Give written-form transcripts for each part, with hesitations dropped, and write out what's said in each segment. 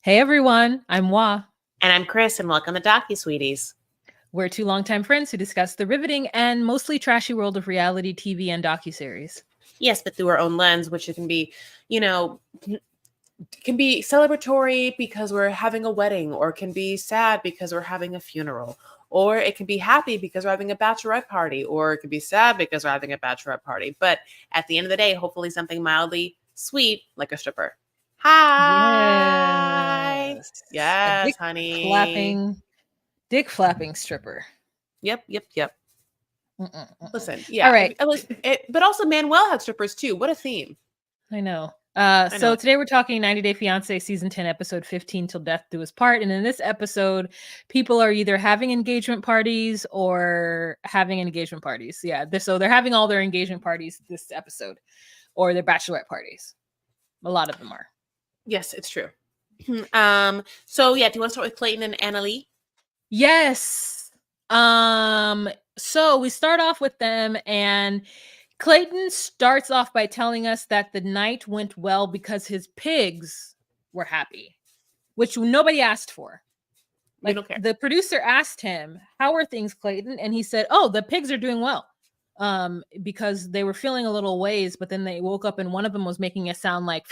Hey everyone, I'm Wa. And I'm Chris, and welcome to DocuSweeties. We're two longtime friends who discuss the riveting and mostly trashy world of reality TV and docuseries. Yes, but through our own lens, which it can be, you know, can be celebratory because we're having a wedding, or can be sad because we're having a funeral, or it can be happy because we're having a bachelorette party, or it could be sad because we're having a bachelorette party. But at the end of the day, hopefully something mildly sweet like a stripper. Hi. Yes. A Yes, honey. dick flapping stripper. Yep. Mm-mm-mm-mm. Listen, All yeah. right, But also Manuel had strippers too. What a theme. I know. I So know. today we're talking 90 Day Fiancé season 10, episode 15, Till Death Do Us Part. And in this episode, people are either having engagement parties or having engagement parties. Yeah, so they're having all their engagement parties this episode, or their bachelorette parties. A lot of them are. Yes, it's true. Do you want to start with Clayton and Annalie? Yes. So we start off with them, and Clayton starts off by telling us that the night went well because his pigs were happy, which nobody asked for. We Like, don't care. the producer asked him, "How are things, Clayton?" And he said, "Oh, the pigs are doing well." Because they were feeling a little ways, but then they woke up and one of them was making a sound like,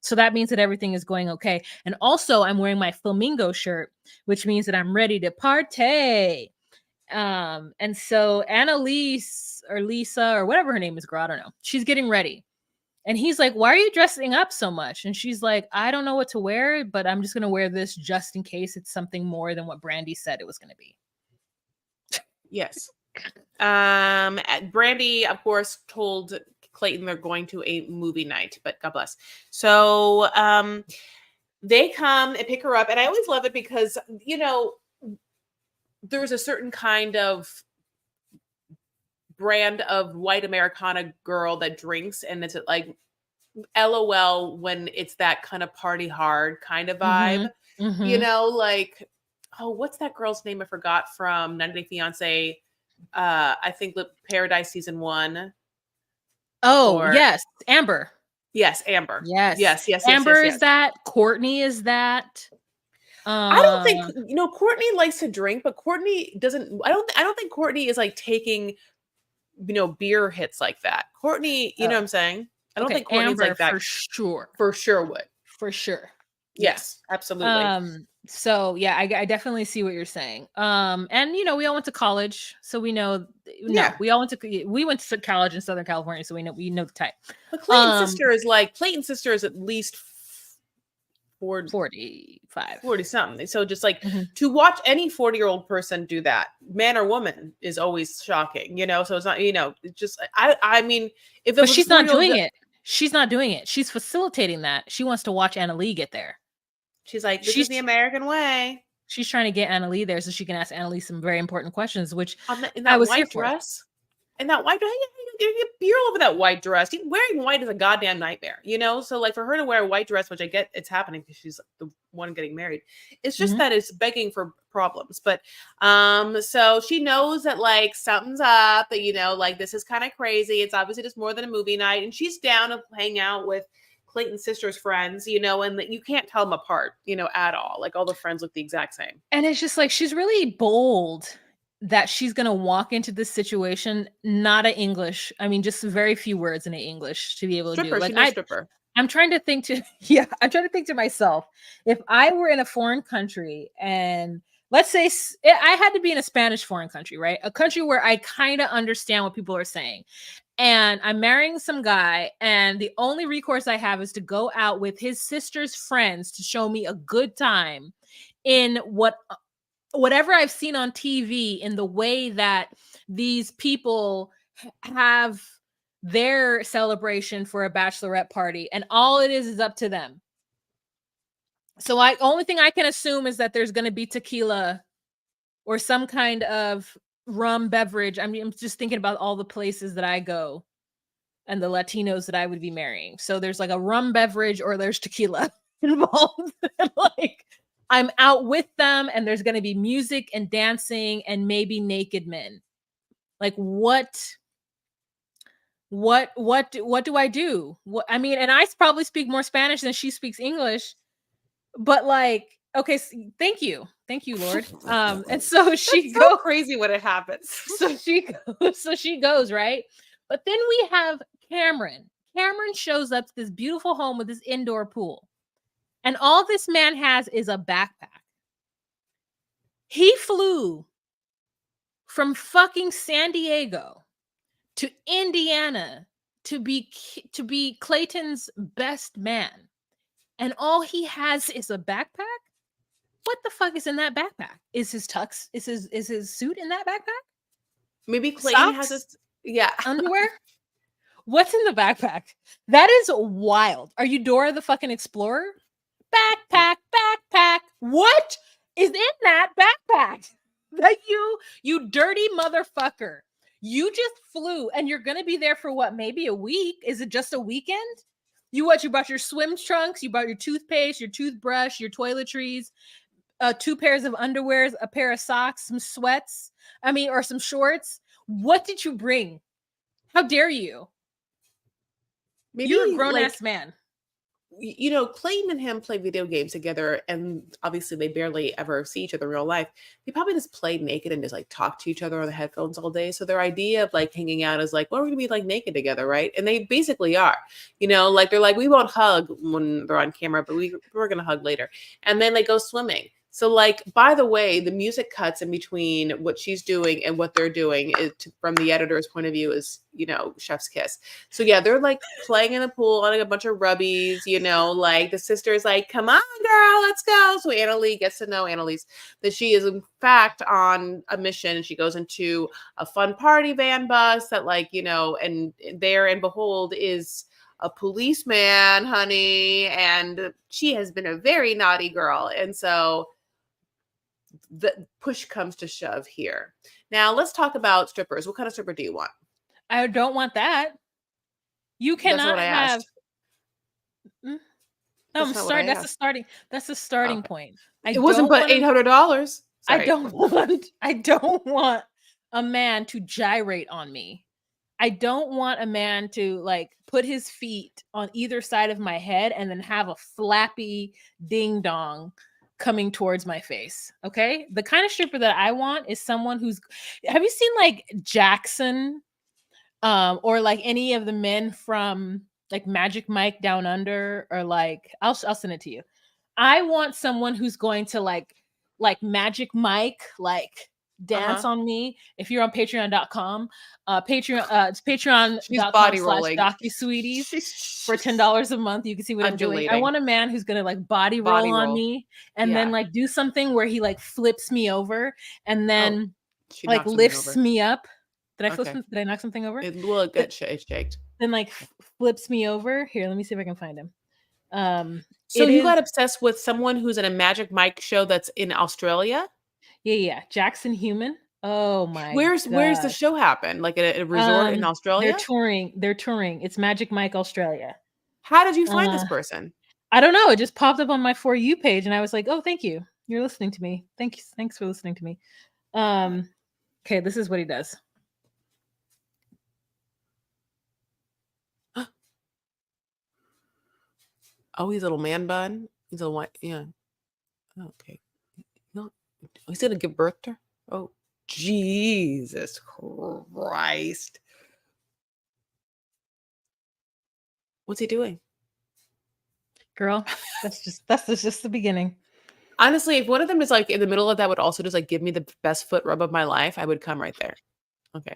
so that means that everything is going okay. And also, I'm wearing my flamingo shirt, which means that I'm ready to party. And so Annalise or Lisa or whatever her name is, girl, I don't know, she's getting ready. And he's like, "Why are you dressing up so much?" And she's like, "I don't know what to wear, but I'm just gonna wear this just in case it's something more than what Brandy said it was gonna be." Yes. Brandy, of course, told Clayton they're going to a movie night, but God bless. So they come and pick her up, and I always love it because there's a certain kind of brand of white Americana girl that drinks, and it's like LOL when it's that kind of party hard kind of vibe. Mm-hmm. Mm-hmm. Like, oh, what's that girl's name? I forgot from 90 Day Fiance. I think Paradise season 1. Oh Or yes, Amber. yes, Amber. Yes, Yes. Amber is that. Courtney is that. I don't think Um, Courtney likes to drink, but Courtney doesn't. I don't think Courtney is like taking beer hits like that. Courtney, you know oh, what I'm saying? I don't okay, think Courtney's Amber like that. for sure, For sure would. for sure. Yeah. Yes, absolutely. So yeah, I definitely see what you're saying. And we all went to college, so we know. No, Yeah. we went to college in Southern California, so we know the type. But Um, Clayton's sister is at least 40, 45. 40 something. So just like Mhm. to watch any 40-year-old person do that, man or woman, is always shocking, So it's not, it's just, I mean, if it But was a she's not 40-year-old, doing it. She's not doing it. She's facilitating that. She wants to watch Annalie get there. she's like, this is She's the American way. she's trying to get Annalie there so she can ask Annalie some very important questions, which In I that was here white for. dress. And that white dress, you get beer all over that white dress. Wearing white is a goddamn nightmare, So like for her to wear a white dress, which I get it's happening because she's the one getting married, it's just Mhm. that it's begging for problems. But so she knows that like something's up, that like this is kind of crazy. It's obviously just more than a movie night, and she's down to hang out with Clayton's sister's friends, and that you can't tell them apart, at all. Like all the friends look the exact same. And it's just like she's really bold that she's gonna walk into this situation not a English. I mean, just very few words in a English to be able to do. Stripper, she Like knows stripper. I'm trying to think to yeah, I'm trying to think to myself, if I were in a foreign country and let's say I had to be in a Spanish foreign country, right? A country where I kind of understand what people are saying. And I'm marrying some guy, and the only recourse I have is to go out with his sister's friends to show me a good time in whatever I've seen on TV, in the way that these people have their celebration for a bachelorette party, and all it is up to them. So only thing I can assume is that there's going to be tequila or some kind of rum beverage. I mean, I'm just thinking about all the places that I go and the Latinos that I would be marrying. So there's like a rum beverage or there's tequila involved. Like, I'm out with them and there's going to be music and dancing and maybe naked men. Like, what what do I do? What, I mean, and I probably speak more Spanish than she speaks English, but like, okay, thank you, Lord. And so That's she so goes, crazy when it happens. so she goes, right? But then we have Cameron. Cameron shows up to this beautiful home with this indoor pool, and all this man has is a backpack. He flew from fucking San Diego to Indiana to be Clayton's best man, and all he has is a backpack. What the fuck is in that backpack? Is his tux? Is his suit in that backpack? Maybe Clayton has Socks? this. Yeah. Underwear? What's in the backpack? That is wild. Are you Dora the fucking Explorer? Backpack, backpack. What is in that backpack? That you dirty motherfucker. You just flew and you're gonna be there for what, maybe a week? Is it just a weekend? You bought your swim trunks, you bought your toothpaste, your toothbrush, your toiletries, 2 pairs of underwears, a pair of socks, some sweats, or some shorts. What did you bring? How dare you? Maybe You're a grown like, ass man. Clayton and him play video games together, and obviously they barely ever see each other in real life. They probably just play naked and just like talk to each other on the headphones all day. So their idea of like hanging out is like, well, we're gonna be like naked together, right? And they basically are, like they're like, we won't hug when they're on camera, but we're gonna hug later. And then they go swimming. So like, by the way, the music cuts in between what she's doing and what they're doing from the editor's point of view is, chef's kiss. So yeah, they're like playing in the pool on like a bunch of rubbies, like the sister is like, come on, girl, let's go. So Annalie gets to know Annalise that she is in fact on a mission. And she goes into a fun party van bus that and there and behold is a policeman, honey. And she has been a very naughty girl. And so the push comes to shove here. Now let's talk about strippers. What kind of stripper do you want? I don't want that. You cannot have. Oh, I'm sorry. That's a starting point. It wasn't but $800. I don't want a man to gyrate on me. I don't want a man to like put his feet on either side of my head and then have a flappy ding dong coming towards my face. Okay. The kind of stripper that I want is someone have you seen like Jackson or like any of the men from like Magic Mike Down Under, or like I'll send it to you. I want someone who's going to like Magic Mike, like dance on me. If you're on patreon.com, it's patreon.com/DocuSweeties for $10 a month. You can see what I'm doing. I want a man who's gonna like body roll on me and then like do something where he like flips me over and then like lifts me up. Did I knock something over? It will get shaked. Then like flips me over. Here, let me see if I can find him. So you got obsessed with someone who's in a Magic Mike show that's in Australia? Yeah. Jackson Human. Oh my Where's the show happen? Like at a resort in Australia? They're touring. It's Magic Mike Australia. How did you find this person? I don't know. It just popped up on my For You page and I was like, oh, thank you. You're listening to me. Thanks for listening to me. Okay, this is what he does. Oh, he's a little man bun. He's a white, yeah. Okay. No, he's gonna give birth to her? Oh, Jesus Christ. What's he doing? Girl, that's just the beginning. Honestly, if one of them is like in the middle of that would also just like give me the best foot rub of my life, I would come right there. Okay.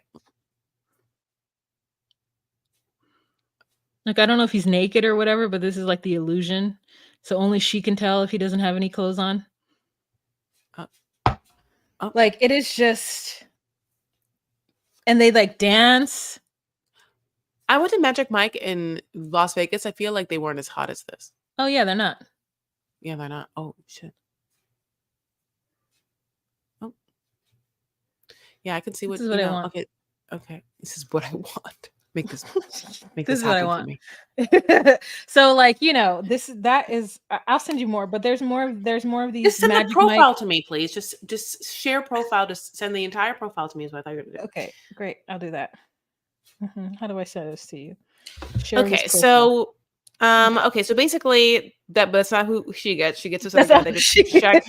Like, I don't know if he's naked or whatever, but this is like the illusion. So only she can tell if he doesn't have any clothes on. Like, it is just... And they like dance. I went to Magic Mike in Las Vegas. I feel like they weren't as hot as this. Oh, yeah, they're not. Yeah, they're not. Oh, shit. Oh. Yeah, I can see this is what I want. Okay. This is what I want. Make this this is what I want. For me. So like, I'll send you more, but there's more of these. Just send the profile to me, please. Just share profile. Just send the entire profile to me is what I thought you were gonna do. Okay, great. I'll do that. How do I say this to you? Share this Okay, profile. so okay, so basically that's not who she gets. She gets this other That's guy all that just she. check.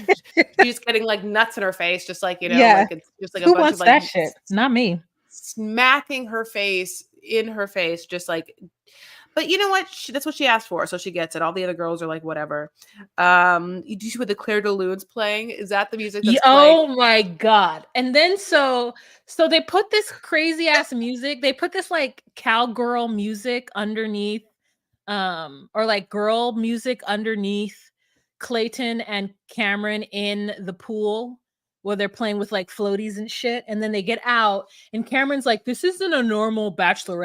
She's getting like nuts in her face, just like Yeah. like it's just like a Who bunch of wants like that shit? Not me. smacking her face in her face, just like. But you know what? That's what she asked for, so she gets it. All the other girls are like, whatever. You do you see what the Claire de Lune's playing? Is that the music that's playing? Oh my god. And then so they put this crazy ass music. They put this like cowgirl music underneath or like girl music underneath Clayton and Cameron in the pool where they're playing with like floaties and shit. And then they get out and Cameron's like, this isn't a normal bachelor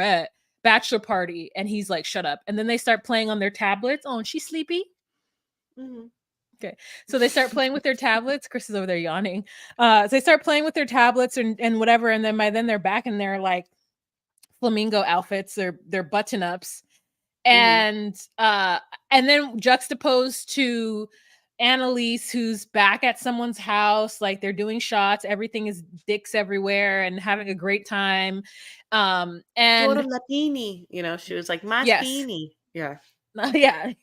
party. And he's like, shut up. And then they start playing on their tablets. Oh, and she's sleepy. Mhm. Okay. So they start playing with their tablets. Chris is over there yawning. So they start playing with their tablets and whatever. And then by then they're back in their like flamingo outfits, their button ups. Mhm. And then juxtaposed to Annalise, who's back at someone's house, like they're doing shots, everything is dicks everywhere and having a great time. Puro And Latini, she was like yes, Mastini. Yeah. yeah.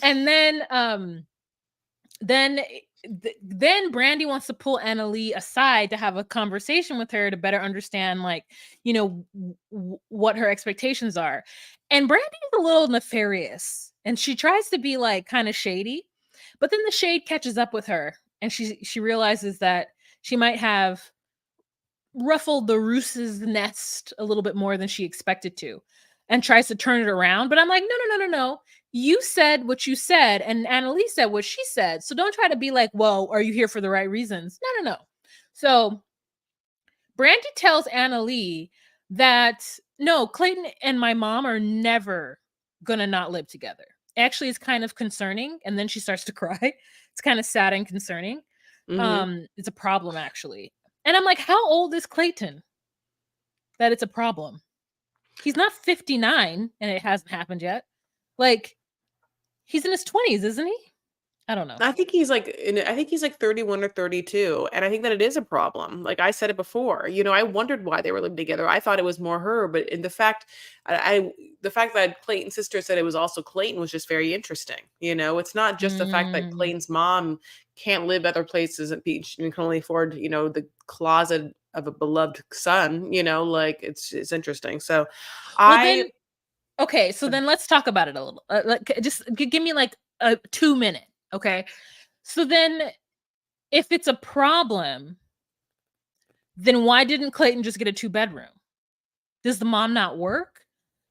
And then then Brandy wants to pull Annalie aside to have a conversation with her to better understand like what her expectations are. And Brandy is a little nefarious and she tries to be like kind of shady, but then the shade catches up with her and she realizes that she might have ruffled the roose's nest a little bit more than she expected to and tries to turn it around. But I'm like, no. You said what you said, and Annalise said what she said. So don't try to be like, well, are you here for the right reasons? No. So Brandy tells Annalise that no, Clayton and my mom are never gonna not live together. Actually, it's kind of concerning. And then she starts to cry. It's kind of sad and concerning. Mhm. It's a problem actually. And I'm like, how old is Clayton that it's a problem? He's not 59 and it hasn't happened yet. Like, he's in his 20s, isn't he? I don't know. I think he's like I think he's like 31 or 32, and I think that it is a problem. Like I said it before, I wondered why they were living together. I thought it was more her, but in the fact the fact that Clayton's sister said it was also Clayton was just very interesting. It's not just the fact that Mm. Clayton's mom can't live other places at beach and can only afford, the closet of a beloved son, like it's interesting. So Well, then, I okay, so then let's talk about it a little. Just give me like a 2 minute, okay? So then, if it's a problem, then why didn't Clayton just get a 2 bedroom? Does the mom not work?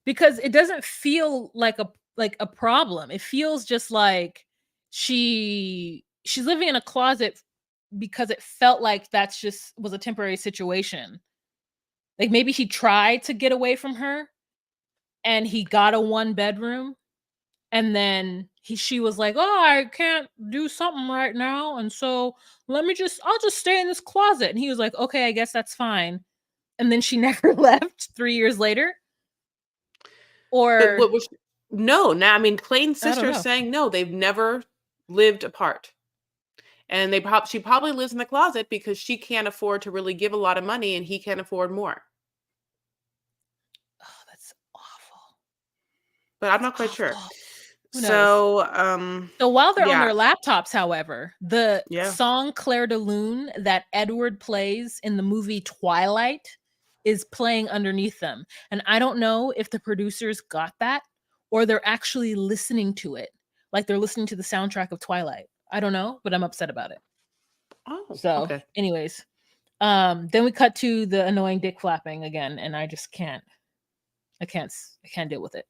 Because it doesn't feel like a problem. It feels just like she's living in a closet because it felt like that's just was a temporary situation. Like maybe he tried to get away from her and he got a 1 bedroom and then she was like, "Oh, I can't do something right now and so I'll just stay in this closet." And he was like, "Okay, I guess that's fine." And then she never left 3 years later but or what was no, now I mean Clayton's I don't sister is know. saying no, they've never lived apart. And she probably lives in the closet because she can't afford to really give a lot of money and he can't afford more. Oh, that's awful. But I'm That's not quite sure. awful. Who knows? So, So while they're on yeah. their laptops, however, the Yeah. song Claire de Lune that Edward plays in the movie Twilight is playing underneath them. And I don't know if the producers got that or they're actually listening to it. Like they're listening to the soundtrack of Twilight. I don't know, but I'm upset about it. Oh, So, okay. anyways, then we cut to the annoying dick flapping again, and I just can't. I can't deal with it.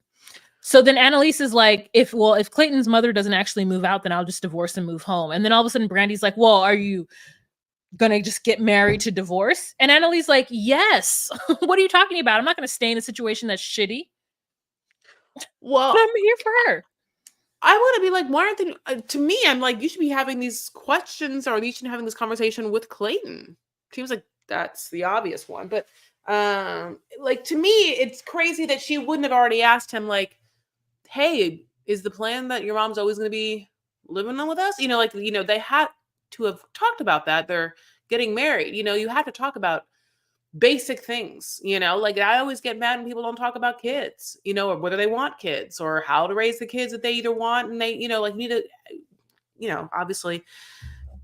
So then Annalise is like, if Clayton's mother doesn't actually move out, then I'll just divorce and move home. And then all of a sudden Brandy's like, well, are you gonna just get married to divorce? And Annalise like, yes. What are you talking about? I'm not gonna stay in a situation that's shitty. But Well, I'm here for her. I want to be like, why aren't they? To me, I'm like, you should be having these questions or you should be having this conversation with Clayton. Seems like that's the obvious one. But like to me, it's crazy that she wouldn't have already asked him, like, hey, is the plan that your mom's always going to be living on with us? They had to have talked about that. They're getting married. You have to talk about basic things, like I always get mad when people don't talk about kids, or whether they want kids or how to raise the kids that they either want and they, like need to, obviously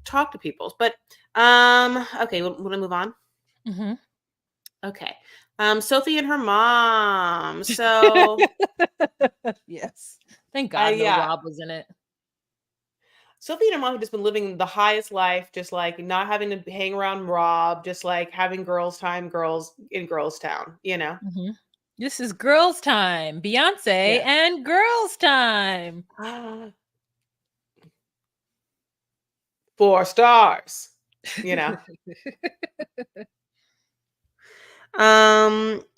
talk to people. But okay, want to move on? Mm-hmm. Okay. Sophie and her mom. So Yes. Thank God no yeah. Rob was in it. Sophie and her mom have just been living the highest life, just like not having to hang around Rob, just like having girls time, girls in girls town, Mm-hmm. This is girls' time. Beyonce Yeah. and girls' time. 4 stars, you know.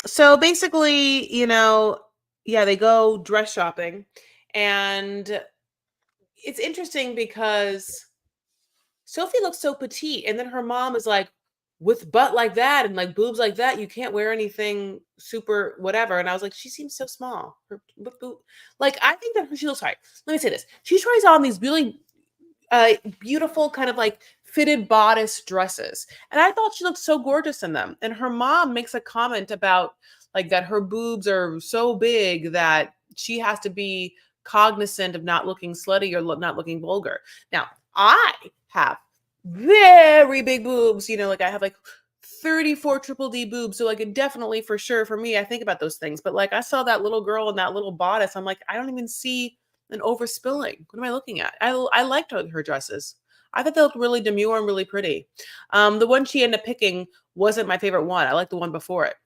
So basically, yeah, they go dress shopping, and it's interesting because Sophie looks so petite, and then her mom is like, with butt like that and like boobs like that, you can't wear anything super whatever. And I was like, she seems so small. Like, I think that she looks right. Let me say this. She tries on these really beautiful kind of like fitted bodice dresses. And I thought she looked so gorgeous in them. And her mom makes a comment about like that her boobs are so big that she has to be cognizant of not looking slutty or not looking vulgar. Now, I have very big boobs, like I have like 34 triple D boobs. So like it definitely for sure for me, I think about those things. But like I saw that little girl in that little bodice. I'm like, I don't even see an overspilling. What am I looking at? I liked her dresses. I thought they looked really demure and really pretty. The one she ended up picking wasn't my favorite one. I like the one before it.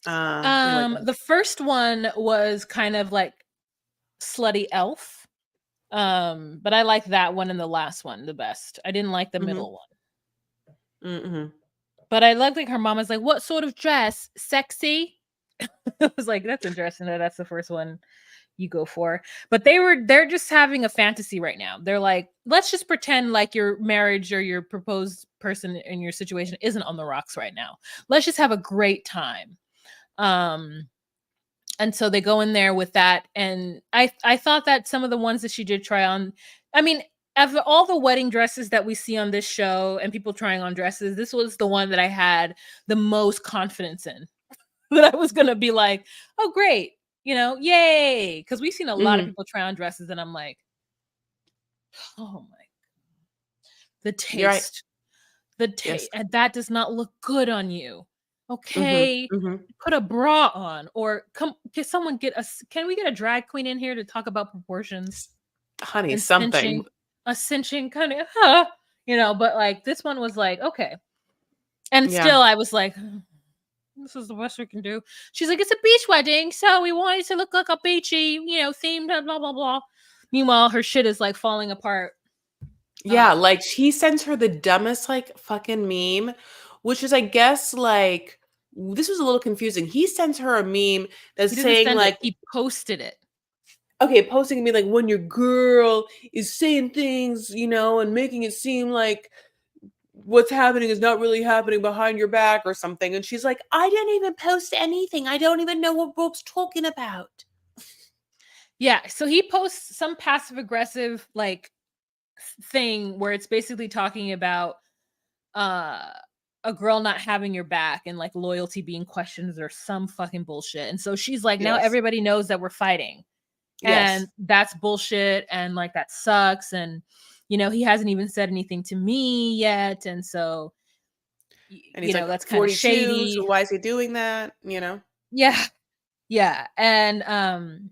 The first one was kind of like slutty elf. But I like that one and the last one the best. I didn't like the middle one. Mm-hmm. But I like her mom is like, what sort of dress? Sexy? I was like, that's interesting that that's the first one you go for. But they're just having a fantasy right now. They're like, let's just pretend like your marriage or your proposed person in your situation isn't on the rocks right now. Let's just have a great time. And so they go in there with that. And I thought that some of the ones that she did try on, I mean, of all the wedding dresses that we see on this show and people trying on dresses, this was the one that I had the most confidence in. That I was going to be like, oh, great. Yay. Because we've seen a lot of people try on dresses and I'm like, oh my, the taste, Right. the taste. Yes. And that does not look good on you. Okay. Put a bra on or can someone can we get a drag queen in here to talk about proportions? Honey, And something. cinching kind of, but like this one was like, okay. And still I was like, this is the best we can do. She's like, it's a beach wedding, so we want it to look like a beachy, themed, blah, blah, blah. Meanwhile, her shit is like falling apart. Yeah, like he sends her the dumbest like fucking meme, which is I guess like this was a little confusing. He sends her a meme that's saying like he posted it. Okay, posting me like when your girl is saying things, and making it seem like what's happening is not really happening behind your back or something. And she's like, I didn't even post anything. I don't even know what Rob's talking about. Yeah, so he posts some passive aggressive like thing where it's basically talking about a girl not having your back and like loyalty being questioned or some fucking bullshit. And so she's like, now everybody knows that we're fighting. And that's bullshit and like that sucks. And he hasn't even said anything to me yet. And so and he's like, that's kind of shady. So why is he doing that? Yeah. And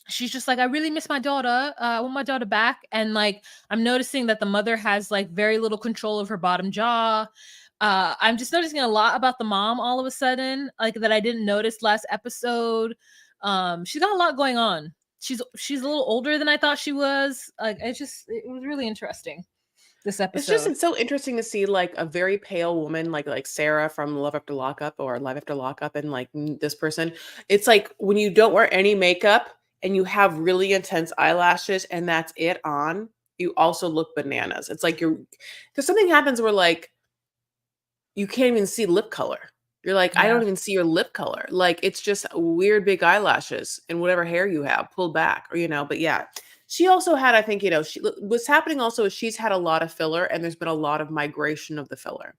she's just like, I really miss my daughter. I want my daughter back. And like, I'm noticing that the mother has like very little control of her bottom jaw. I'm just noticing a lot about the mom all of a sudden, like that I didn't notice last episode. She's got a lot going on. She's a little older than I thought she was. Like, it was really interesting. This episode. It's so interesting to see like a very pale woman like Sarah from Love After Lockup or Live After Lockup and like this person. It's like when you don't wear any makeup and you have really intense eyelashes and that's it on, you also look bananas. It's like because something happens where like you can't even see lip color. You're like, I don't even see your lip color. Like it's just weird big eyelashes and whatever hair you have pulled back or but yeah. She also had, I think, what's happening also is she's had a lot of filler, and there's been a lot of migration of the filler,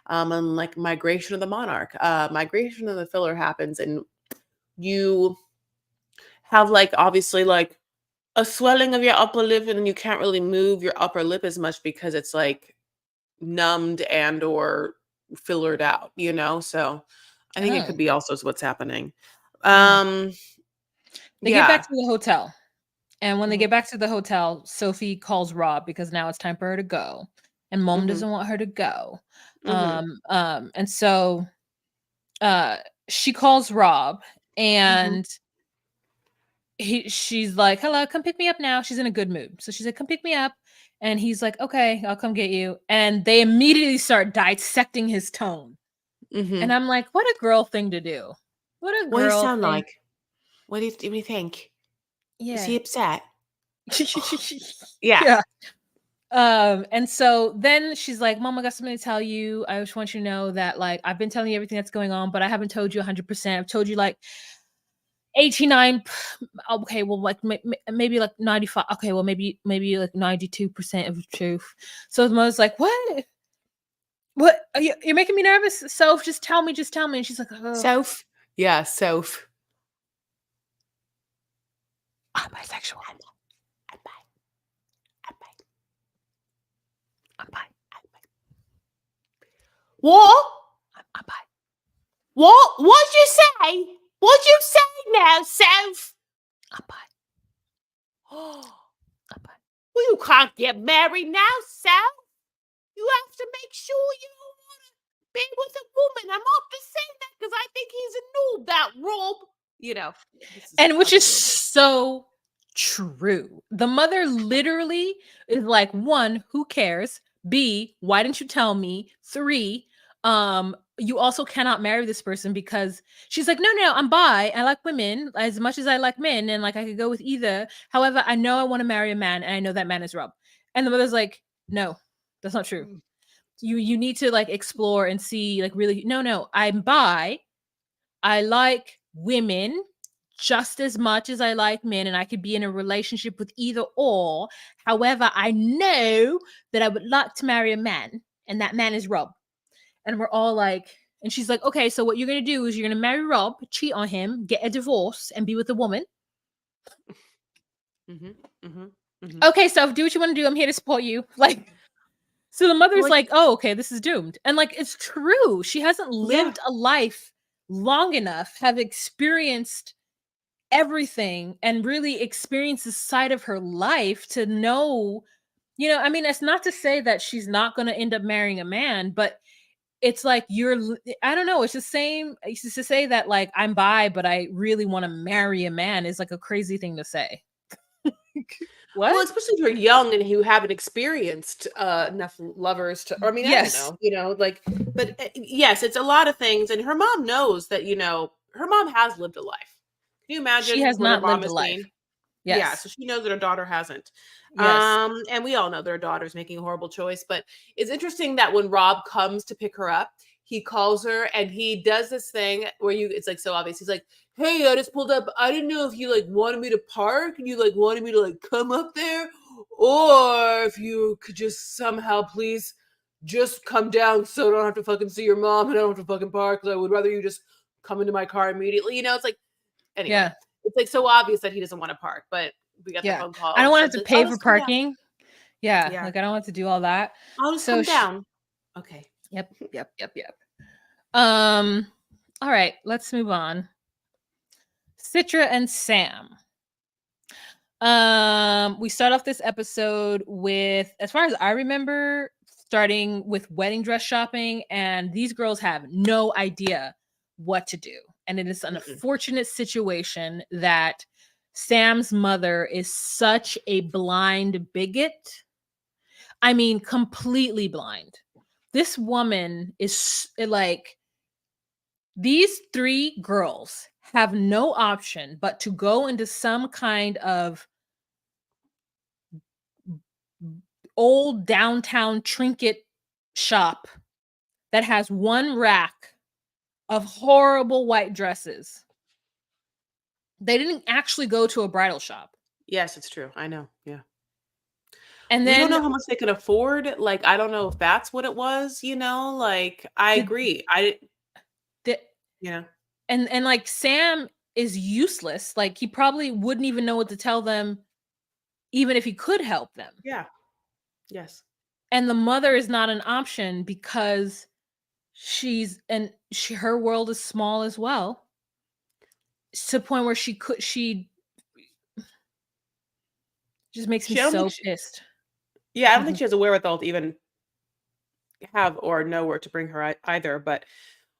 and like migration of the monarch. Migration of the filler happens, and you have like obviously like a swelling of your upper lip, and then you can't really move your upper lip as much because it's like numbed and or fillered out, So I think it could Oh, be also what's happening. yeah. Um, They get back yeah. to the hotel. And when they Mhm, get back to the hotel, Sophie calls Rob because now it's time for her to go. And mom mhm, doesn't want her to go. mhm, And so uh she calls Rob mhm, and she's like, "Hello, come pick me up now." She's in a good mood. So she's like, "Come pick me up." And he's like, "Okay, I'll come get you." And they immediately start dissecting his tone. And mhm. I'm like, "What a girl thing to do." What a What does he girl sound thing. like? What do you think? Is Yeah. he upset? Yeah. Yeah. And so then she's like, "Mom, I got something to tell you. I just want you to know that like I've been telling you everything that's going on, but I haven't told you 100%. I've told you like 89. Okay, well, like maybe like 95. Okay, well, maybe like 92% of the truth." So the mother's like, What? Are you're making me nervous. So just tell me, just tell me." And she's like, "Oh, Soph? Yeah, Soph. I'm bisexual. I'm I'm bi. I'm bi. I'm bi. I'm bi. What? I'm bi. What? What'd you say? What'd you say now, Soph? I'm bi. Oh, I'm bi." well, you can't get married now, Soph. You have to make sure you want to be with a woman. I'm not just saying that because I think he's a noob, that Rob. This is And which is unbelievable. so true. The mother literally is like, one, who cares? B, why didn't you tell me? Three, you also cannot marry this person because she's like, no, I'm bi. I like women as much as I like men, and like I could go with either. However, I know I want to marry a man, and I know that man is Rob. And the mother's like, no, that's not true. Mm. You need to like explore and see, like, really, no, I'm bi. I like women just as much as I like men, and I could be in a relationship with either or. However, I know that I would like to marry a man, and that man is Rob. And we're all like, and she's like, "Okay, so what you're gonna do is you're gonna marry Rob, cheat on him, get a divorce, and be with a woman. Mhm, mhm, mhm. Okay, so do what you want to do. I'm here to support you." Like, so the Well, mother's like, like, "Oh, okay, this is doomed." And like, it's true. She hasn't yeah. lived a life long enough, have experienced everything and really experience the side of her life to know, I mean, that's not to say that she's not going to end up marrying a man, but it's like I don't know, it's the same. It's just to say that like I'm bi but I really want to marry a man is like a crazy thing to say. Well, What? especially if you're young and you haven't experienced enough lovers to, or I mean, I don't Yes, know, like, but yes, it's a lot of things. And her mom knows that, her mom has lived a life. Can you she imagine has what her not mom lived a has life. seen? Yeah, Yes. so she knows that her daughter hasn't. Yes. And we all know their daughter's making a horrible choice, but it's interesting that when Rob comes to pick her up, he calls her and he does this thing where it's like so obvious. He's like, "Hey, I just pulled up. I didn't know if you like wanted me to park and you like wanted me to like come up there, or if you could just somehow please just come down so I don't have to fucking see your mom and I don't have to fucking park because I would rather you just come into my car immediately." It's like, anyway, Yeah. it's like so obvious that he doesn't want to park, but we got the Yeah. phone I call don't and want to said have to like, pay "I'll for just come down." parking. Yeah, Yeah, like I don't have to do all that. I'll just So come down. Okay. yep. Um all right, let's move on. Citra and Sam. We start off this episode with, as far as I remember, starting with wedding dress shopping, and these girls have no idea what to do. And it is an Mm-mm. unfortunate situation that Sam's mother is such a blind bigot. I mean, completely blind. This woman is like, these three girls have no option but to go into some kind of old downtown trinket shop that has one rack of horrible white dresses. They didn't actually go to a bridal shop. Yes, it's true. I know. Yeah. And We don't then know how much they could afford. Like, I don't know if that's what it was, like, I did agree. I the you know. and like Sam is useless. Like he probably wouldn't even know what to tell them, even if he could help them. Yeah. Yes. And the mother is not an option because her world is small as well. To the point where she just makes me She I don't think so she pissed. Yeah, I don't think she has a wherewithal to even have or know where to bring her either, but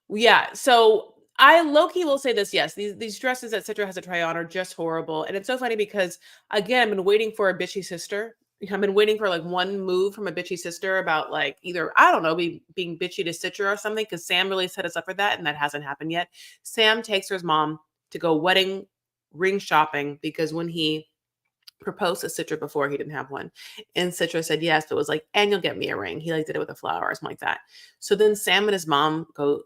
yeah, so I low-key will say this, yes, these dresses that Citra has to try on are just horrible, and it's so funny because, again, I've been waiting for a bitchy sister. I've been waiting for, like, one move from a bitchy sister about, like, either, I don't know, being bitchy to Citra or something, because Sam really set us up for that, and that hasn't happened yet. Sam takes her mom to go wedding ring shopping because when he proposed to Citra before, he didn't have one. And Citra said yes, but was like, and you'll get me a ring. He like did it with a flower or something like that. So then Sam and his mom go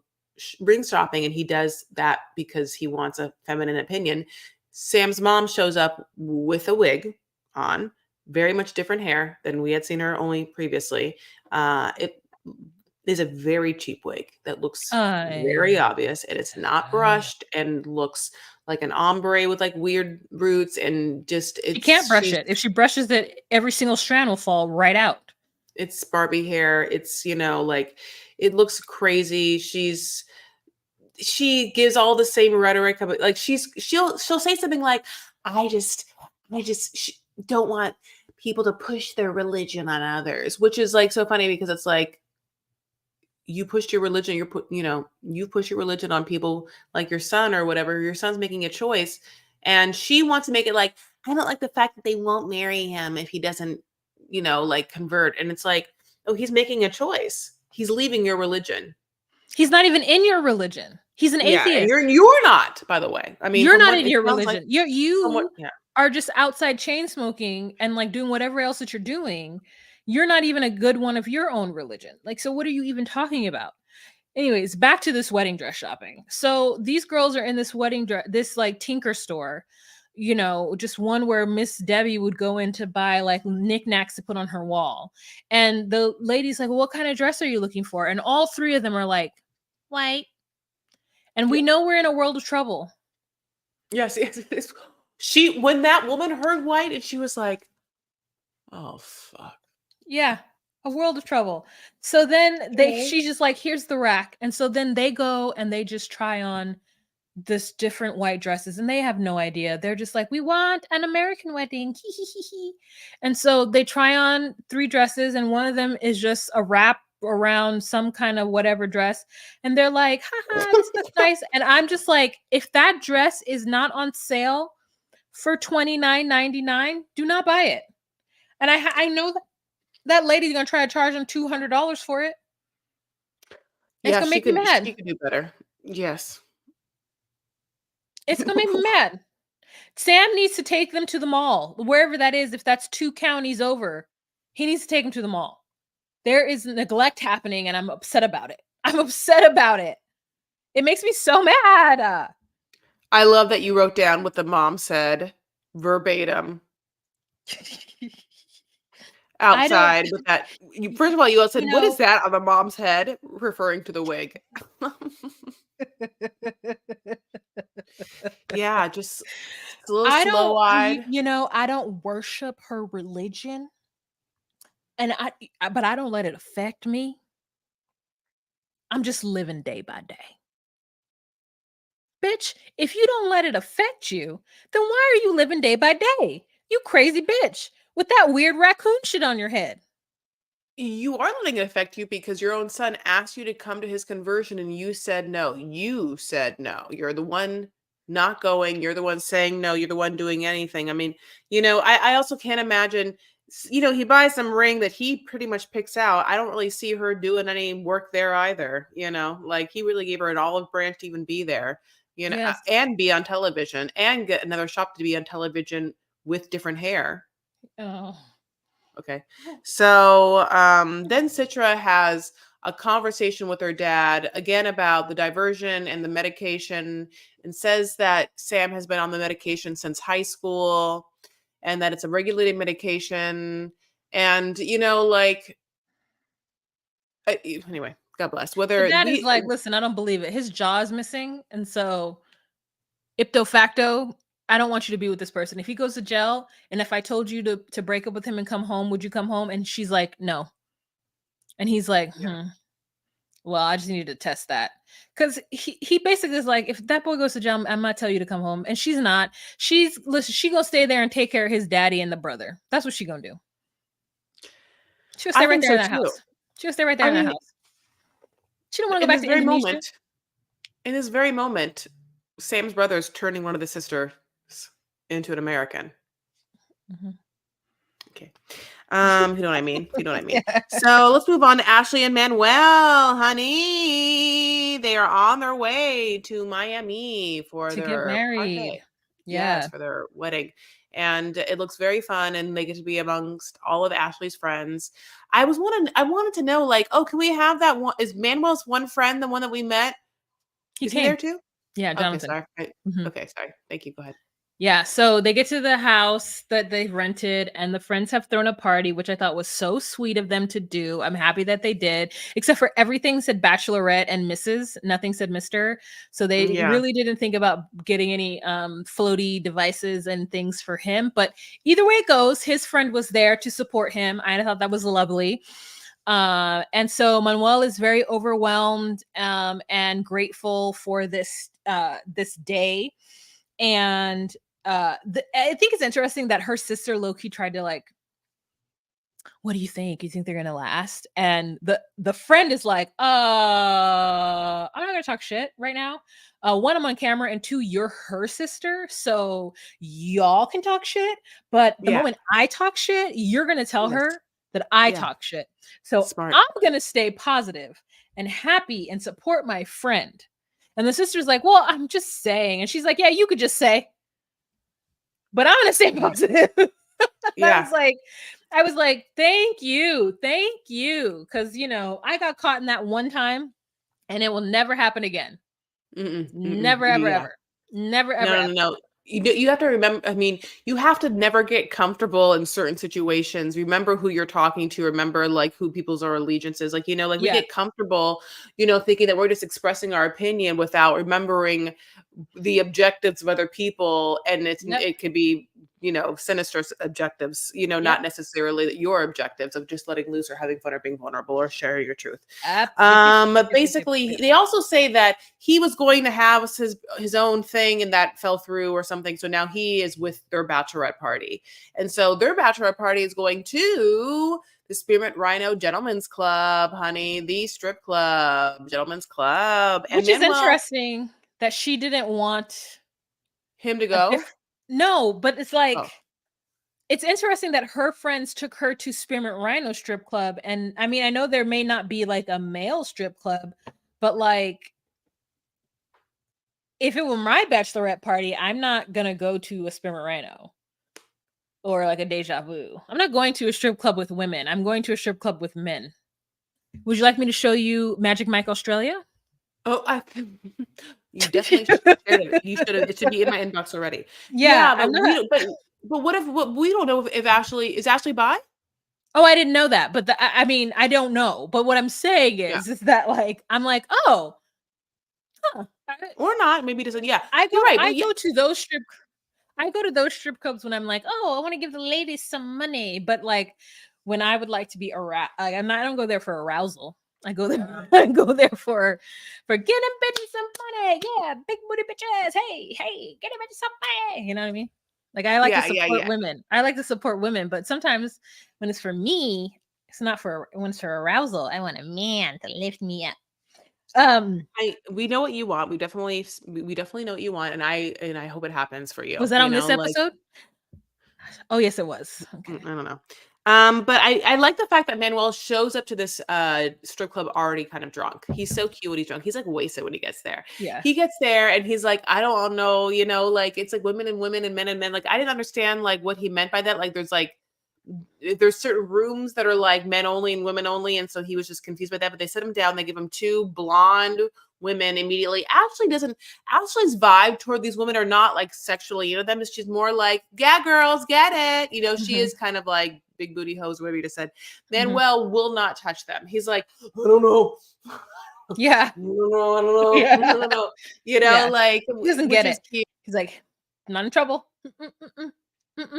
ring shopping, and he does that because he wants a feminine opinion. Sam's mom shows up with a wig on, very much different hair than we had seen her only previously. It is a very cheap wig that looks very I obvious, and it's not brushed and looks like an ombre with like weird roots, and just She can't brush she's it. If she brushes it, every single strand will fall right out. it's Barbie hair. It's, like it looks crazy. She gives all the same rhetoric of it. Like she'll say something like, I just don't want people to push their religion on others, which is like so funny because it's like you pushed your religion, you push your religion on people like your son or whatever. Your son's making a choice. And she wants to make it like, I don't like the fact that they won't marry him if he doesn't, like convert. And it's like, oh, he's making a choice. He's leaving your religion. He's not even in your religion. He's an Yeah. And atheist. you're not, by the way. I mean, You're from not what in it your sounds like, religion. You yeah. are just outside chain smoking and like doing whatever else that you're doing. You're not even a good one of your own religion. Like, so what are you even talking about? Anyways, back to this wedding dress shopping. So these girls are in this wedding dress, this like tinker store, just one where Miss Debbie would go in to buy like knickknacks to put on her wall. And the lady's like, well, what kind of dress are you looking for? And all three of them are like, white. And Yeah. we know we're in a world of trouble. Yes. Yes. When that woman heard white and she was like, oh, fuck. Yeah, a world of trouble. So then she's just like, here's the rack. And so then they go and they just try on this different white dresses and they have no idea. They're just like, we want an American wedding. And so they try on 3 dresses and one of them is just a wrap around some kind of whatever dress. And they're like, haha, this looks nice. And I'm just like, if that dress is not on sale for $29.99, do not buy it. And I know that lady's gonna try to charge them $200 for it. It's Yeah, gonna she make me could mad. she could do better. Yes. It's gonna make me mad. Sam needs to take them to the mall, wherever that is. If that's 2 counties over, he needs to take them to the mall. There is neglect happening, and I'm upset about it. I'm upset about it. It makes me so mad. I love that you wrote down what the mom said verbatim I don't. outside with that. First of all, you all You said, "What is know. that on the mom's head?" Referring to the wig. Yeah, just a little I don't. slow-eyed. I don't worship her religion, and but I don't let it affect me. I'm just living day by day. Bitch, if you don't let it affect you, then why are you living day by day? You crazy bitch with that weird raccoon shit on your head. You are letting it affect you because your own son asked you to come to his conversion and you said no. You said no. You're the one not going. You're the one saying no. You're the one doing anything. I mean, I also can't imagine, he buys some ring that he pretty much picks out. I don't really see her doing any work there either. Like he really gave her an olive branch to even be there, Yes. and be on television and get another shop to be on television with different hair. Oh. Okay. So then Citra has a conversation with her dad again about the diversion and the medication, and says that Sam has been on the medication since high school. and that it's a regulated medication. And, you know, like, anyway, God bless. The Whether dad is we, like, listen, I don't believe it. His jaw is missing. And so ipso facto, I don't want you to be with this person. If he goes to jail, and if I told you to break up with him and come home, would you come home? And she's like, no. And he's like, yeah. well, I just needed to test that. Because he basically is like, if that boy goes to jail, I'm gonna tell you to come home. And she's not. Listen, she gonna stay there and take care of his daddy and the brother. That's what she gonna do. She'll stay I right think there so in that too. house. She'll stay right there I in that mean, house. She don't want to in go back this to very Indonesia. moment, in this very moment, Sam's brother is turning one of the sisters into an American. Okay. You know what I mean? You know what I mean? Yeah. So let's move on to Ashley and Manuel, honey. They are on their way to Miami for To get their married. party. Yeah. Yes, for their wedding. And it looks very fun, and they get to be amongst all of Ashley's friends. I wanted to know, like, oh, can we have that one? Is Manuel's one friend the one that we met? He Is he came. there too? Yeah, Okay, Jonathan. sorry. Mhm. Okay, sorry. Thank you. Go ahead. Yeah, so they get to the house that they rented, and the friends have thrown a party, which I thought was so sweet of them to do. I'm happy that they did, except for everything said bachelorette and Mrs. Nothing said Mr. So they Yeah. really didn't think about getting any floaty devices and things for him. But either way it goes, his friend was there to support him. I thought that was lovely. And so Manuel is very overwhelmed and grateful for this day. And I think it's interesting that her sister Loki tried to like, what do you think? You think they're gonna last? And the friend is like, I'm not gonna talk shit right now. One, I'm on camera, and two, you're her sister, so y'all can talk shit. But the Yeah. moment I talk shit, you're gonna tell Yes. her that I Yeah. talk shit. So Smart. I'm gonna stay positive and happy and support my friend. And the sister's like, well, I'm just saying. And she's like, yeah, you could just say, but I'm gonna stay positive. Yeah. I was like, thank you, because I got caught in that one time, and it will never happen again. Never, ever, Yeah. ever, never, ever, No, no, ever. no, no. You have to remember, I mean, you have to never get comfortable in certain situations. Remember who you're talking to, remember like who people's our allegiances. Like, like we Yeah, get comfortable, thinking that we're just expressing our opinion without remembering the objectives of other people. And yep, it could be, sinister objectives, yep, not necessarily your objectives of just letting loose or having fun or being vulnerable or sharing your truth. yep, yep, But yep, yep, yep, basically, yep. they also say that he was going to have his own thing and that fell through or something. So now he is with their bachelorette party. And so their bachelorette party is going to the Spearmint Rhino Gentlemen's Club, honey, the strip club, Gentlemen's Club. And Which is Manuel, interesting that she didn't want him to a go. different. No, but it's like, Oh, it's interesting that her friends took her to Spearmint Rhino strip club. And I mean, I know there may not be like a male strip club, but like, if it were my bachelorette party, I'm not gonna go to a Spearmint Rhino or like a Deja Vu. I'm not going to a strip club with women. I'm going to a strip club with men. Would you like me to show you Magic Mike Australia? oh, you definitely should have shared it. You should have. It should be in my inbox already. Yeah, Yeah, but I'm not. but what we don't know if Ashley is Ashley bi? Oh, I didn't know that, but I mean, I don't know. But what I'm saying Yeah. is that like, I'm like, oh, huh. Or not. Maybe it doesn't. Yeah. I go, You're right. I But yeah. go to those strip I go to those strip clubs when I'm like, oh, I want to give the ladies some money. But like when I would like to be aroused, I don't go there for arousal. I go there, I go there for getting bitches some money. Yeah, big booty bitches. Hey, get bitches some money. You know what I mean? Like I like to support Yeah. women. I like to support women, but sometimes when it's for me, it's not for when it's for arousal. I want a man to lift me up. We know what you want. We definitely know what you want, and I hope it happens for you. Was that on this Like episode? Oh yes, it was. Okay. I don't know. But I like the fact that Manuel shows up to this strip club already kind of drunk. He's so cute when he's drunk. He's like wasted when he gets there. Yeah. He gets there and he's like, I don't know, like it's like women and women and men and men. Like I didn't understand like what he meant by that. Like there's certain rooms that are like men only and women only, and so he was just confused by that. But they sit him down. They give him two blonde women immediately. Ashley's vibe toward these women are not like sexually into them. She's more like, yeah, girls, get it. You know, she is kind of like big booty hoes, whatever you just said. Manuel will not touch them. He's like, I don't know. Yeah. I don't know. Yeah. I don't know. You know, Yeah. like, He doesn't which get is it. cute. He's like, not in trouble.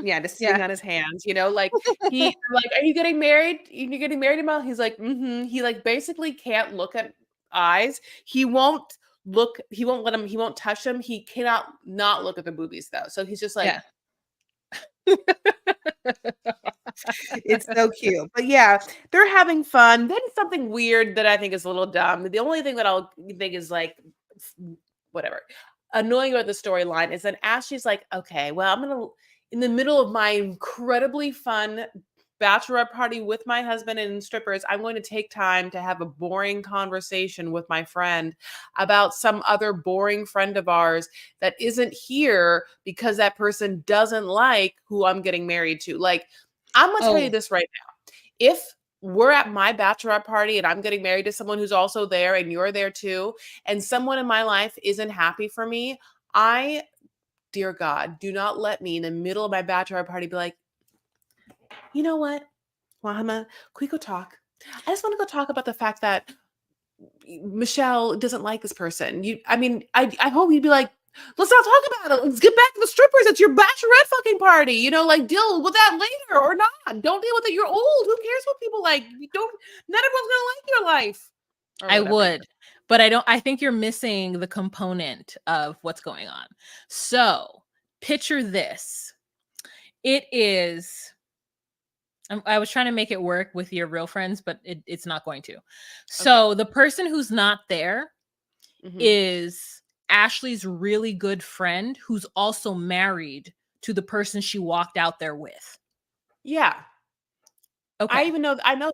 Yeah, just sitting Yeah. on his hands, you know, like he like, are you getting married? You getting married, Amal? He's like, mm-hmm. He like basically can't look at eyes. He won't let him, he won't touch them. He cannot not look at the boobies though. So he's just like, Yeah. it's so cute. But yeah, they're having fun. Then something weird that I think is a little dumb. The only thing that I'll think is like whatever. Annoying about the storyline is that Ashley's like, okay, well, I'm gonna in the middle of my incredibly fun bachelorette party with my husband and strippers, I'm going to take time to have a boring conversation with my friend about some other boring friend of ours that isn't here because that person doesn't like who I'm getting married to. Like, I'm gonna tell you this right now. If we're at my bachelorette party and I'm getting married to someone who's also there and you're there too, and someone in my life isn't happy for me, dear God, do not let me in the middle of my bachelorette party be like, you know what, Wahama, can we go talk? I just want to go talk about the fact that Michelle doesn't like this person. I hope you'd be like, let's not talk about it. Let's get back to the strippers. It's your bachelorette fucking party. You know, like deal with that later or not. Don't deal with it. You're old. Who cares what people like? Not everyone's gonna like your life. I would, but I think you're missing the component of what's going on. So picture this. It is, I was trying to make it work with your real friends, but it's not going to. So the person who's not there is Ashley's really good friend who's also married to the person she walked out there with. Yeah. Okay. I know.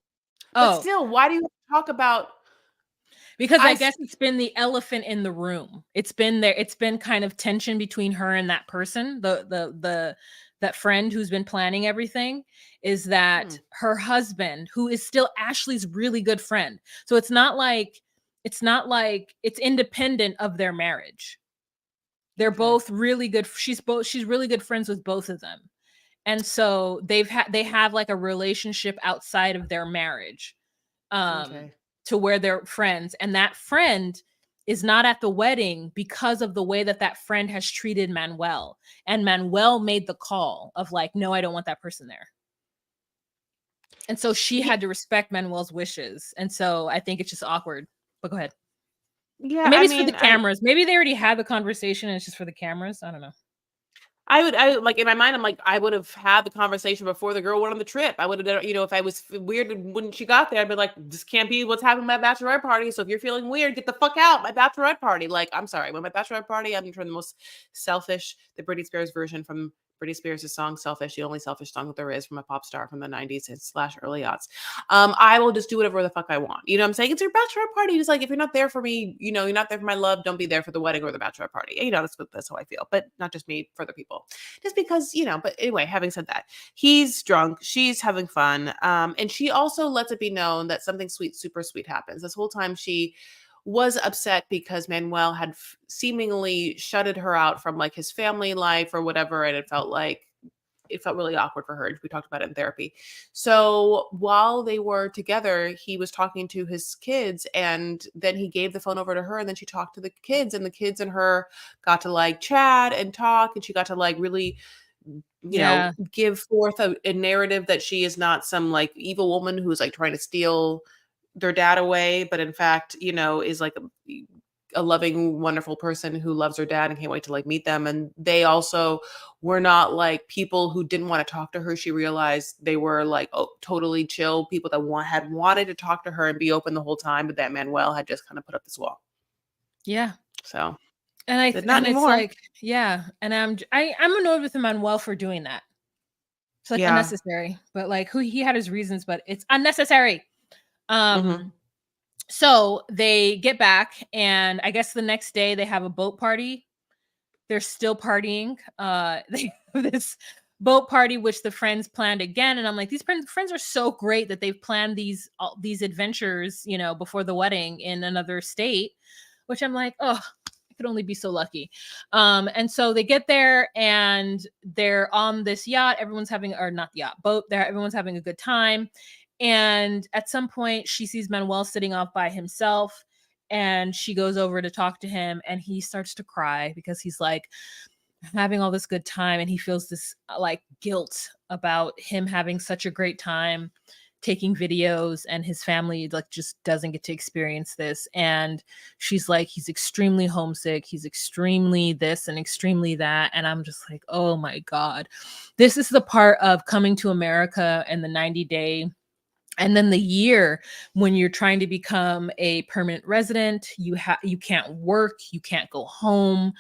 But still, why do you talk about? Because I guess it's been the elephant in the room. It's been there. It's been kind of tension between her and that person, that friend who's been planning everything, is that her husband, who is still Ashley's really good friend. So it's not like it's independent of their marriage. They're both really good. She's really good friends with both of them. And so they have like a relationship outside of their marriage. To where they're friends, and that friend is not at the wedding because of the way that friend has treated Manuel, and Manuel made the call of like, no, I don't want that person there. And so she had to respect Manuel's wishes. And so I think it's just awkward, but go ahead. Yeah. And maybe it's for the cameras. Maybe they already had the conversation and it's just for the cameras. I don't know. I like in my mind, I'm like, I would have had the conversation before the girl went on the trip. I would have, you know, if I was weird when she got there, I'd be like, this can't be what's happening at my bachelorette party. So if you're feeling weird, get the fuck out. My bachelorette party. Like, I'm sorry. When my bachelorette party, I'm trying the most selfish, the Britney Spears version from Britney Spears' song Selfish, the only selfish song that there is from a pop star from the 90s / early aughts. I will just do whatever the fuck I want. You know what I'm saying? It's your bachelorette party. Just like, if you're not there for me, you know, you're not there for my love, don't be there for the wedding or the bachelorette party. You know, that's how I feel. But not just me, for other people. Just because, you know, but anyway, having said that, he's drunk, she's having fun. And she also lets it be known that something sweet, super sweet happens. This whole time she was upset because Manuel had seemingly shutted her out from like his family life or whatever. And it felt really awkward for her. We talked about it in therapy. So while they were together, he was talking to his kids, and then he gave the phone over to her, and then she talked to the kids, and the kids and her got to like chat and talk, and she got to like really, you know, give forth a narrative that she is not some like evil woman who's like trying to steal their dad away, but in fact, you know, is like a loving, wonderful person who loves her dad and can't wait to like meet them. And they also were not like people who didn't want to talk to her. She realized they were like totally chill people that had wanted to talk to her and be open the whole time, but that Manuel had just kind of put up this wall. Yeah. So, and not anymore. It's like, yeah, and I'm annoyed with Manuel for doing that. It's like unnecessary, but like he had his reasons, but it's unnecessary. So they get back, and I guess the next day they have a boat party. They're still partying. They have this boat party, which the friends planned again. And I'm like, these friends are so great that they've planned these adventures, you know, before the wedding in another state. which I'm like, oh, I could only be so lucky. And so they get there and they're on this yacht. Everyone's having, or not yacht, boat. There, everyone's having a good time. And at some point, she sees Manuel sitting off by himself, and she goes over to talk to him, and he starts to cry because he's like having all this good time, and he feels this like guilt about him having such a great time taking videos, and his family like just doesn't get to experience this. And she's like, he's extremely homesick, he's extremely this and extremely that. And I'm just like, oh my god, this is the part of coming to America and the 90-day and then the year when you're trying to become a permanent resident. You can't work, you can't go home.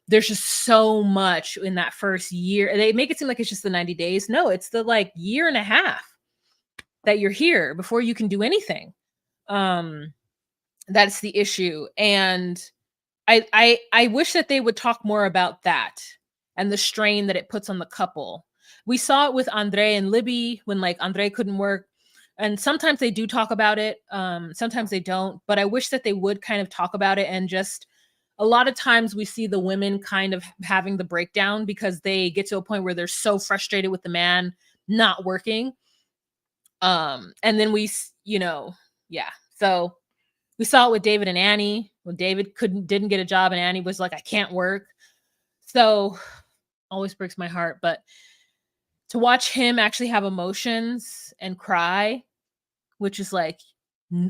There's just so much in that first year. They make it seem like it's just the 90 days. No, it's the like year and a half that you're here before you can do anything. That's the issue. And I wish that they would talk more about that and the strain that it puts on the couple. We saw it with Andre and Libby when like Andre couldn't work. And sometimes they do talk about it. Sometimes they don't. But I wish that they would kind of talk about it. And just a lot of times we see the women kind of having the breakdown because they get to a point where they're so frustrated with the man not working. And then yeah. So we saw it with David and Annie when David didn't get a job and Annie was like, I can't work. So always breaks my heart. But to watch him actually have emotions and cry, which is like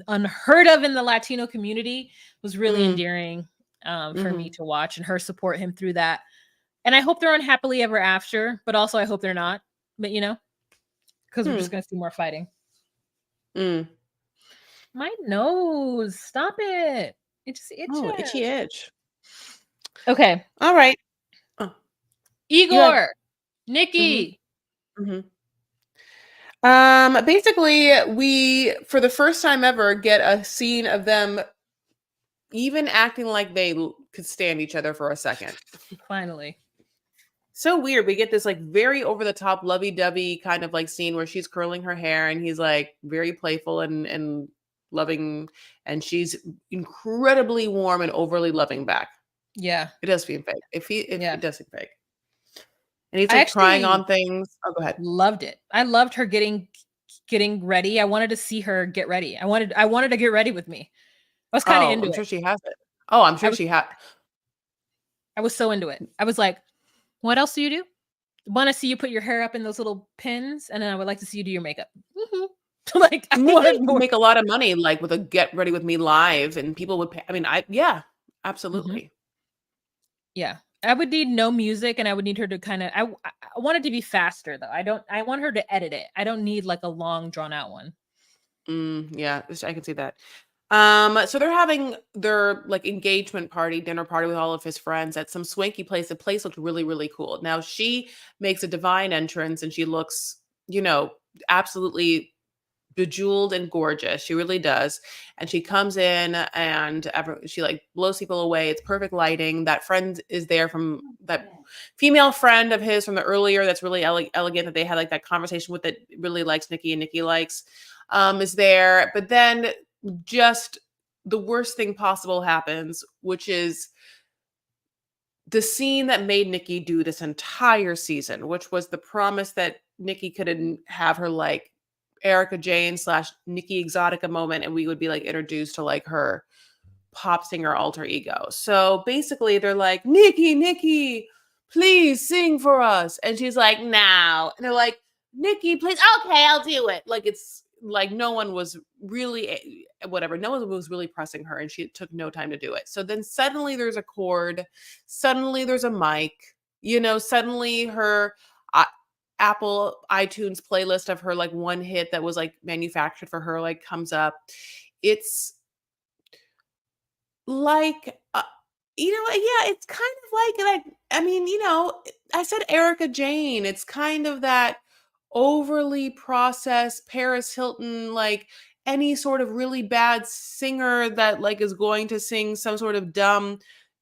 unheard of in the Latino community, was really endearing for me to watch, and her support him through that. And I hope they're unhappily ever after, but also I hope they're not. But because we're just going to see more fighting. My nose. Stop it. It just itches. Oh, itchy itch. Okay. All right. Oh. Igor, Nikki. Basically, we, for the first time ever, get a scene of them even acting like they could stand each other for a second. Finally. So weird. We get this like very over the top lovey-dovey kind of like scene where she's curling her hair and he's like very playful and loving, and she's incredibly warm and overly loving back. Yeah. It does seem fake. It does seem fake. And he's like actually trying on things. Oh, go ahead. Loved it. I loved her getting ready. I wanted to see her get ready. I wanted to get ready with me. I was kind of into it. I'm sure she has it. Oh, I'm sure she had. I was so into it. I was like, what else do you do? Want to see you put your hair up in those little pins, and then I would like to see you do your makeup. Like, I wanted to make a lot of money, like with a Get Ready With Me live, and people would pay. I mean, absolutely. Yeah, I would need no music, and I would need her to kind of. I want it to be faster though. I want her to edit it. I don't need like a long, drawn out one. Yeah, I can see that. So they're having their like engagement party, dinner party with all of his friends at some swanky place. The place looked really, really cool. Now she makes a divine entrance and she looks, absolutely bejeweled and gorgeous. She really does. And she comes in and she like blows people away. It's perfect lighting. That friend is there from that female friend of his from the earlier that's really elegant that they had like that conversation with, that really likes Nikki and Nikki likes, is there. But then just the worst thing possible happens, which is the scene that made Nikki do this entire season, which was the promise that Nikki could have her like Erica Jane / Nikki Exotica moment, and we would be like introduced to like her pop singer alter ego. So basically they're like, Nikki, please sing for us. And she's like, no. And they're like, Nikki, please. Okay, I'll do it. Like, it's like no one was really no one was really pressing her, and she took no time to do it. So then suddenly there's a chord, suddenly there's a mic, suddenly her Apple iTunes playlist of her like one hit that was like manufactured for her like comes up. It's like it's kind of like I mean, I said Erica Jane. It's kind of that overly processed Paris Hilton, like any sort of really bad singer that like is going to sing some sort of dumb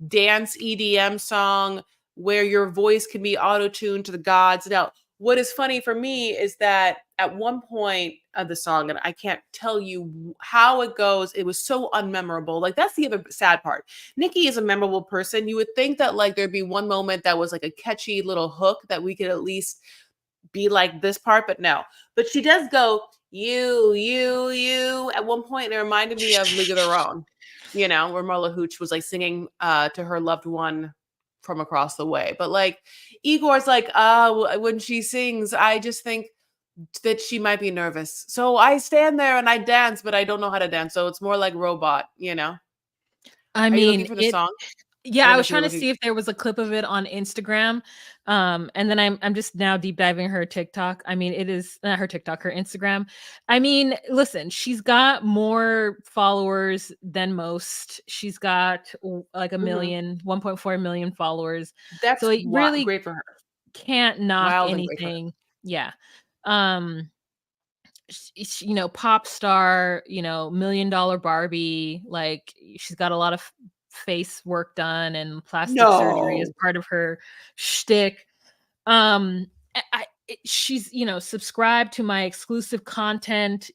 dance EDM song where your voice can be auto-tuned to the gods. Now, what is funny for me is that at one point of the song, and I can't tell you how it goes, it was so unmemorable. Like, that's the other sad part. Nikki is a memorable person. You would think that like there'd be one moment that was like a catchy little hook that we could at least be like this part, but no. But she does go, you at one point, and it reminded me of League of Their Own, where Marla Hooch was like singing to her loved one from across the way. But like Igor's like, when she sings, I just think that she might be nervous. So I stand there and I dance, but I don't know how to dance. So it's more like robot, I Are you looking mean, for the it song? I yeah, don't I know was if you're trying to looking. see if there was a clip of it on Instagram. And then I'm just now deep diving her TikTok. I mean, it is not her TikTok, her Instagram. I mean, listen, she's got more followers than most. She's got like a Mhm. million, 1.4 million followers. So That's it really great for her. can't knock Wild and great for her. anything. Yeah. Um pop star, $1 million Barbie, like she's got a lot of face work done and plastic surgery as No. part of her shtick. She's, subscribed to my exclusive content,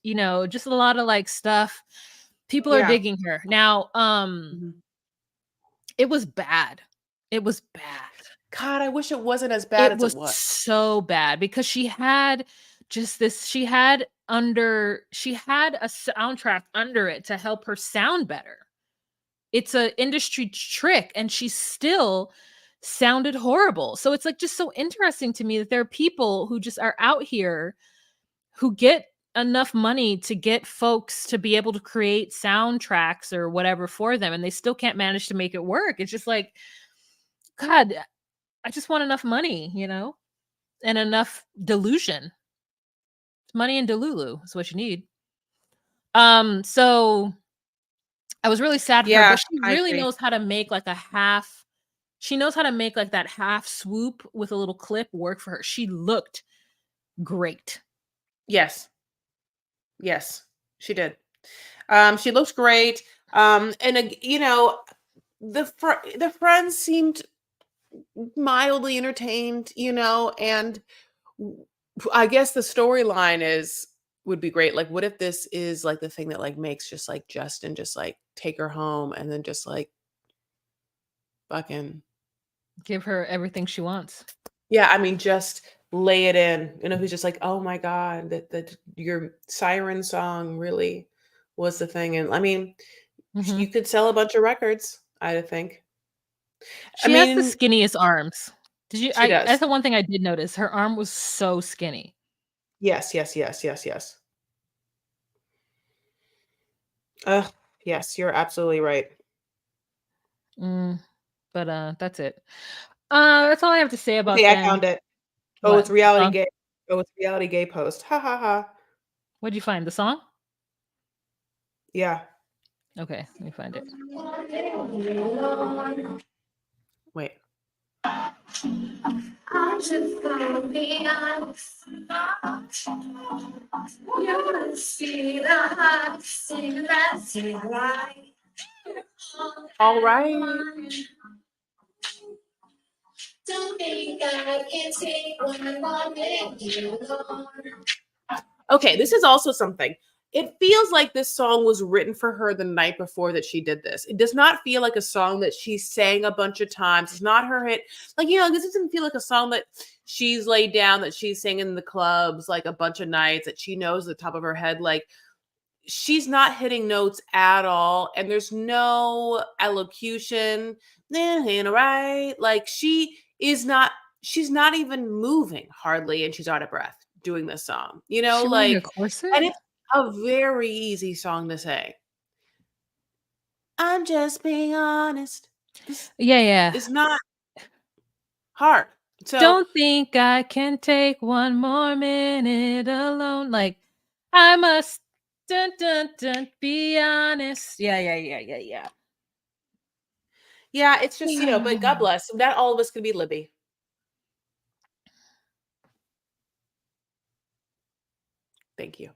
just a lot of like stuff. People are Yeah. digging her. Now, Mhm. it was bad. It was bad. God, I wish it wasn't as bad It as it was was. so bad because she had she had a soundtrack under it to help her sound better. It's a industry trick and she still sounded horrible. So it's like just so interesting to me that there are people who just are out here who get enough money to get folks to be able to create soundtracks or whatever for them and they still can't manage to make it work. It's just like, God, I just want enough money, and enough delusion. Money and delulu is what you need. So I was really sad for her, Yeah, but she I really agree. knows how to make like a half she knows how to make like that half swoop with a little clip work for her. She looked great. Yes. Yes, she did. She looks great. And the friends seemed mildly entertained, and I guess the storyline would be great. Like, what if this is like the thing that like makes just like Justin just like take her home and then just like fucking Give her everything she wants. yeah, I mean just lay it in. Who's just like, oh my God, that your siren song really was the thing. And I mean, you Mhm. could sell a bunch of records, I think. I She has the mean, skinniest arms. Did you she I does. That's the one thing I did notice. Her arm was so skinny. Yes, yes, yes, yes, yes. Yes, you're absolutely right. Mm, but that's it. That's all I have to say about Okay, I them. found it. Oh, What? it's The reality song? gay. Oh, it's reality gay post. Ha ha ha. What'd you find? The song? Yeah. Okay, let me find it. Wait. I'm just gonna be honest. You see the heart, sing that sing right. All right. Don't think I can take one more minute alone. Okay, this is also something. It feels like this song was written for her the night before that she did this. It does not feel like a song that she sang a bunch of times. It's not her hit. Like, this doesn't feel like a song that she's laid down, that she's singing in the clubs like a bunch of nights, that she knows at the top of her head. Like, she's not hitting notes at all. And there's no elocution. Right? Like, she's not even moving hardly, and she's out of breath doing this song, Is she wearing a like, corset? and it's a very easy song to say. I'm just being honest. This Yeah, yeah. is not hard. So Don't think I can take one more minute alone. Like, I must dun dun dun be honest. Yeah, yeah, yeah, yeah, yeah, it's just, yeah. but God bless. Not all of us can be Libby. Thank you.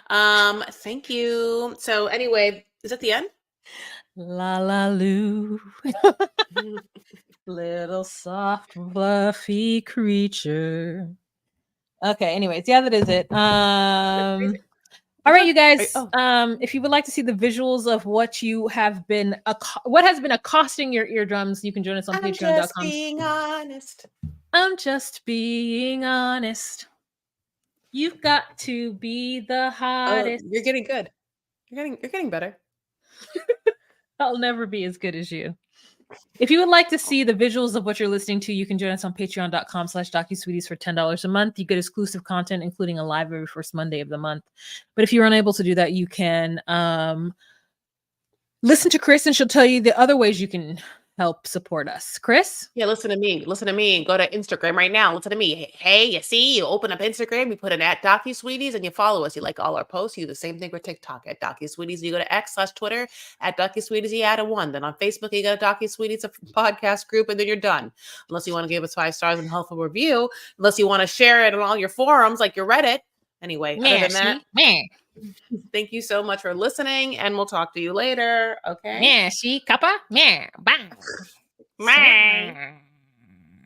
Thank you. So anyway, is that the end? La la Lou, little soft fluffy creature. Okay. Anyways, yeah, that is it. Crazy. All right, Done? you guys. Oh, If you would like to see the visuals of what you have been, what has been accosting your eardrums, you can join us on I'm just Patreon.com. being honest. I'm just being honest. You've got to be the Oh, hottest. you're getting good. You're getting better. I'll never be as good as you. If you would like to see the visuals of what you're listening to, you can join us on patreon.com/DocuSweeties for $10 a month. You get exclusive content, including a live every first Monday of the month. But if you're unable to do that, you can listen to Chris and she'll tell you the other ways you can help support us. Chris? Yeah, listen to me. Listen to me. Go to Instagram right now. Listen to me. Hey, you see, you open up Instagram, you put in at DocuSweeties, and you follow us. You like all our posts. You do the same thing with TikTok at DocuSweeties. You go to X/Twitter at DocuSweeties. You add a one. Then on Facebook, you go to DocuSweeties, a podcast group, and then you're done. Unless you want to give us 5 stars and helpful review. Unless you want to share it on all your forums like your Reddit. Anyway, other than that, thank you so much for listening, and we'll talk to you later. Okay. Kappa, bye. Bye.